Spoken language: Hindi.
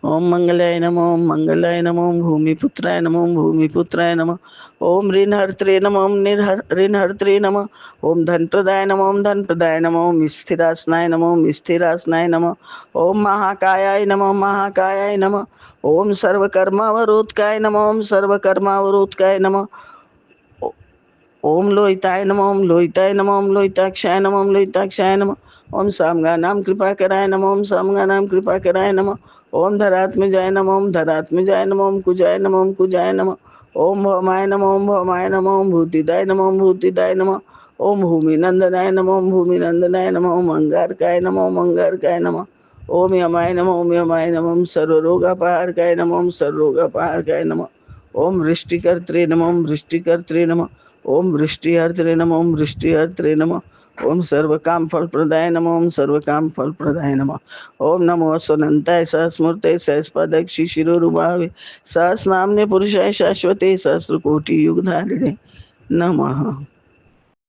ओम मंगलाय नमः, ओम मंगलाय नमः, ओम भूमिपुत्राय नमः, ओम भूमिपुत्राय नमः। ओम ऋणहर्त्रे नमः, ओम ऋणहर्त्रे नमः। ओम धनप्रदाय नमः, ओम धनप्रदाय नमः। ओम स्थिरासनाय नमः, ओम स्थिरासनाय नमः। ओम महाकायाय नमः, महाकायाय नमः। ओम सर्वकर्मावरोधकाय नमः, ओम सर्वकर्मावरोधकाय नमः। ओम लोहिताय नमः, ओम लोहिताय नमः, ओम लोहिताक्षाय नमः, ओम लोहिताक्षाय नमः। ओम सामगानाम कृपाकराय नमः, ओम सामगानाम कृपाकराय नमः। ओम धरात्मजाय नमः, ओम धरात्मजाय नमः। ओम कुजाय नमः, ओम कुजाय नमः। ओम भौमाय नमः, ओम भौमाय नमः। ओम भूतिदाय नमः, ओम भूतिदाय नमः। ओम भूमिनंदनाय नमः, ओम भूमिनंदनाय नमः। ओम अंगारकाय नमः, ओम अंगारकाय नमः। ओम यमाय नमः, ओम यमाय नमः। ओम सर्वरोगापहारकाय नमः, ओम सर्वरोगापहारकाय नमः। ओम वृष्टिकर्त्रे नमः, ओम वृष्टिकर्त्रे नमः। ओम वृष्टिहर्त्रे नमः, ओम वृष्टिहर्त्रे नमः। ओम सर्वकाम फलप्रदाय नमः, ओम सर्वकाम फलप्रदाय नमः। ओम नमो स्वनंताय सहस्मूर्ते सहस्पदक्षि शिरोरुभावे सहस्रनाम्ने पुरुषाय शाश्वते सहस्रकोटि युगधारिणे नमः।